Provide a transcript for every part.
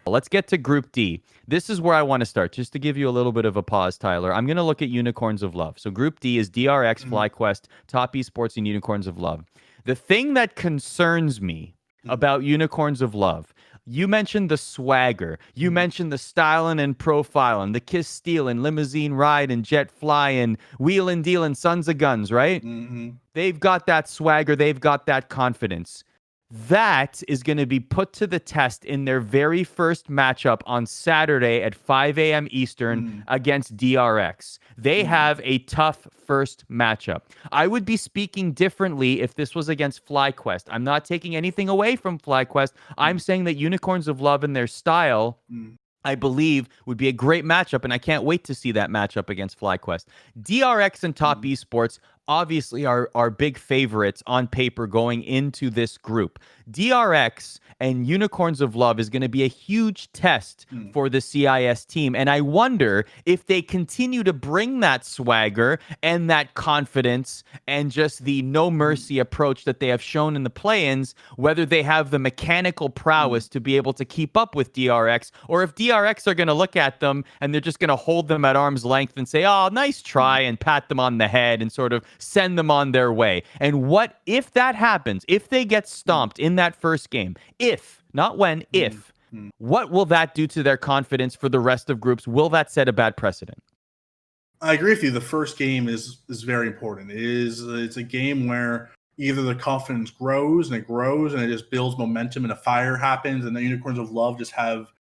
Let's get to Group D. This is where I want to start, just to give you a little bit of a pause, Tyler. I'm going to look at Unicorns of Love. So Group D is DRX, FlyQuest, Top Esports, and Unicorns of Love. The thing that concerns me about Unicorns of Love, you mentioned the swagger. You mentioned the styling and profiling, the kiss stealing, limousine riding, jet flying, wheeling dealing, sons of guns, right? They've got that swagger. They've got that confidence. That is going to be put to the test in their very first matchup on Saturday at 5 a.m. Eastern against DRX. They have a tough first matchup. I would be speaking differently if this was against FlyQuest. I'm not taking anything away from FlyQuest. I'm saying that Unicorns of Love and their style, I believe, would be a great matchup, and I can't wait to see that matchup against FlyQuest. DRX and Top Esports obviously are big favorites on paper going into this group. DRX and Unicorns of Love is going to be a huge test for the CIS team, and I wonder if they continue to bring that swagger and that confidence and just the no mercy approach that they have shown in the play-ins, whether they have the mechanical prowess to be able to keep up with DRX, or if DRX are going to look at them and they're just going to hold them at arm's length and say, oh, nice try, and pat them on the head and sort of send them on their way. And what if that happens, if they get stomped in that first game, if, not when, if, what will that do to their confidence for the rest of groups? Will that set a bad precedent? I agree with you. The first game is very important. It's a game where either the confidence grows and it just builds momentum and a fire happens and the Unicorns of Love just have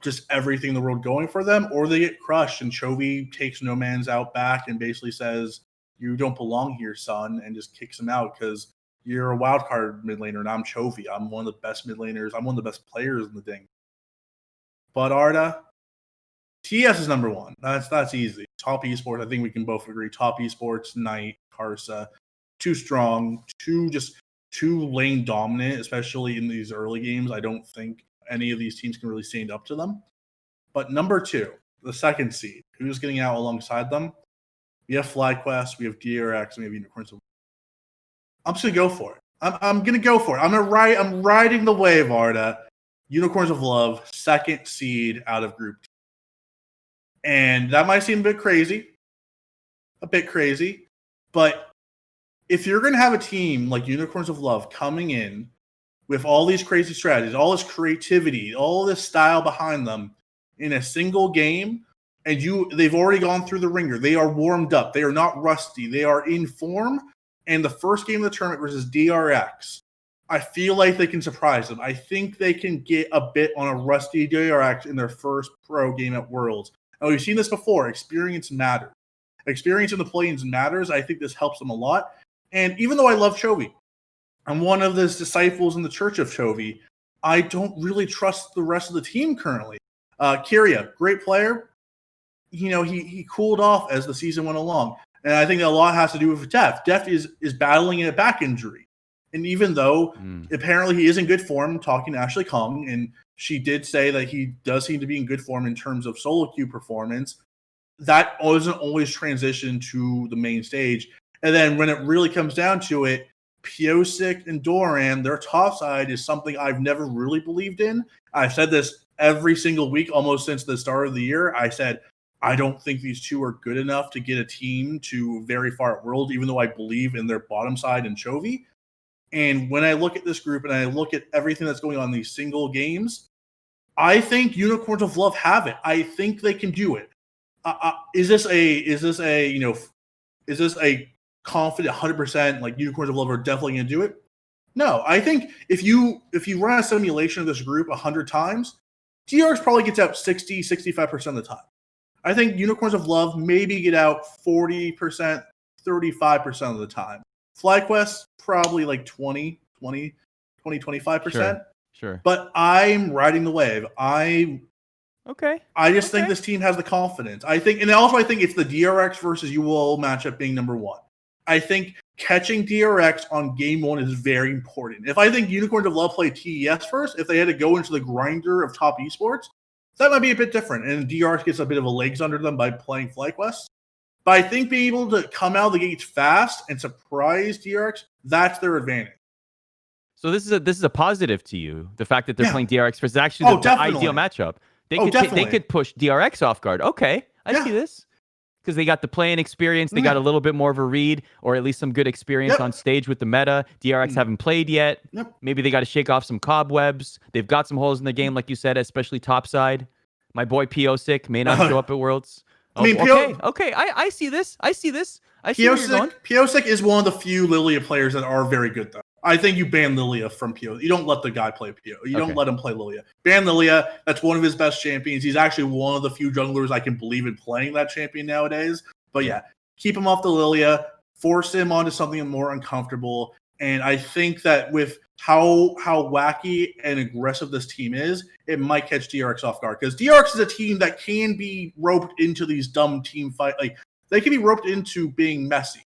just everything in the world going for them, or they get crushed and Chovy takes no man's out back and basically says, you don't belong here, son, and just kicks him out because you're a wild card mid laner and I'm Chovy. I'm one of the best mid laners. I'm one of the best players in the thing. But Arda, TES is number one. That's easy. Top Esports, I think we can both agree. Top Esports, Knight, Karsa, too strong, too lane dominant, especially in these early games. I don't think any of these teams can really stand up to them. But number two, the second seed, who's getting out alongside them? We have FlyQuest, we have DRX, and we have Unicorns of Love. I'm just gonna go for it. I'm gonna go for it. I'm riding the wave, Arda. Unicorns of Love, second seed out of Group D. And that might seem a bit crazy, but if you're gonna have a team like Unicorns of Love coming in with all these crazy strategies, all this creativity, all this style behind them in a single game, and they've already gone through the ringer. They are warmed up. They are not rusty. They are in form. And the first game of the tournament versus DRX, I feel like they can surprise them. I think they can get a bit on a rusty DRX in their first pro game at Worlds. And we've seen this before. Experience matters. Experience in the play-ins matters. I think this helps them a lot. And even though I love Chovy, I'm one of the disciples in the church of Chovy, I don't really trust the rest of the team currently. Kyria, great player. He cooled off as the season went along. And I think a lot has to do with Deft. Deft is battling a back injury. And even though apparently he is in good form, talking to Ashley Kong, and she did say that he does seem to be in good form in terms of solo queue performance, that doesn't always transition to the main stage. And then when it really comes down to it, Piosik and Doran, their top side is something I've never really believed in. I've said this every single week almost since the start of the year. I said, I don't think these two are good enough to get a team to very far at Worlds, even though I believe in their bottom side and Chovy. And when I look at this group and I look at everything that's going on in these single games, I think Unicorns of Love have it. I think they can do it. Is this a confident 100% like Unicorns of Love are definitely going to do it? No, I think if you run a simulation of this group 100 times, DRX probably gets out 60, 65% of the time. I think Unicorns of Love maybe get out 40%, 35% of the time. FlyQuest, probably like 25%. Sure. But I'm riding the wave. I just think this team has the confidence. I think it's the DRX versus UOL matchup being number one. I think catching DRX on game one is very important. If I think Unicorns of Love play TES first, if they had to go into the grinder of Top Esports, that might be a bit different. And DRX gets a bit of a legs under them by playing FlyQuest. But I think being able to come out of the gates fast and surprise DRX, that's their advantage. So this is a positive to you. The fact that they're Yeah. playing DRX first is actually the Definitely. ideal matchup. They Definitely. could push DRX off guard. Okay, I Yeah. see this. Because they got the playing experience, they got a little bit more of a read, or at least some good experience on stage with the meta. DRX haven't played yet. Maybe they got to shake off some cobwebs. They've got some holes in the game, like you said, especially topside. My boy Piosik may not show up at Worlds. I mean, okay. I see this. I see where you're going. Piosik is one of the few Lilia players that are very good, though. I think you ban Lilia from Pio. You don't let the guy play Pio. You don't let him play Lilia. Ban Lilia. That's one of his best champions. He's actually one of the few junglers I can believe in playing that champion nowadays. But yeah, keep him off the Lilia. Force him onto something more uncomfortable. And I think that with how wacky and aggressive this team is, it might catch DRX off guard. Because DRX is a team that can be roped into these dumb team fight. Like, they can be roped into being messy.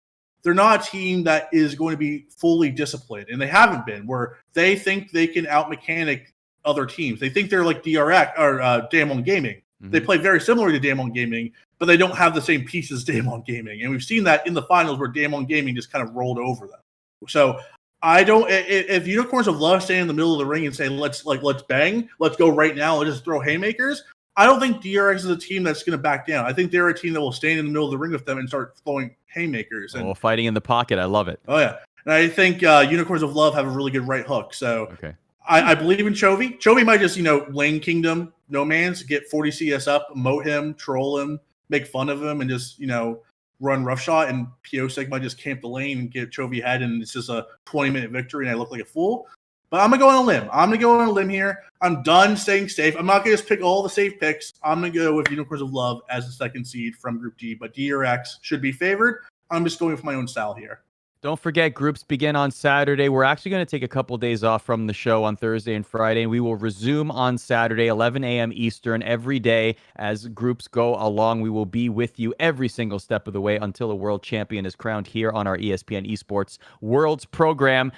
They're not a team that is going to be fully disciplined, and they haven't been, where they think they can out-mechanic other teams. They think they're like DRX or Damwon Gaming. Mm-hmm. They play very similar to Damwon Gaming, but they don't have the same pieces as Damwon Gaming. And we've seen that in the finals where Damwon Gaming just kind of rolled over them. So I don't – if Unicorns of Love stand in the middle of the ring and say, let's bang, let's go right now, let's just throw haymakers – I don't think DRX is a team that's going to back down. I think they're a team that will stand in the middle of the ring with them and start throwing haymakers. And, fighting in the pocket. I love it. Oh, yeah. And I think Unicorns of Love have a really good right hook. So I believe in Chovy. Chovy might just, lane kingdom, no man's, get 40 CS up, emote him, troll him, make fun of him, and just, run roughshot. And Piosik might just camp the lane and get Chovy head, and it's just a 20-minute victory, and I look like a fool. But I'm going to go on a limb. I'm going to go on a limb here. I'm done staying safe. I'm not going to just pick all the safe picks. I'm going to go with Unicorns of Love as the second seed from Group D. But DRX should be favored. I'm just going with my own style here. Don't forget, groups begin on Saturday. We're actually going to take a couple days off from the show on Thursday and Friday. And we will resume on Saturday, 11 a.m. Eastern, every day as groups go along. We will be with you every single step of the way until a world champion is crowned here on our ESPN Esports Worlds program.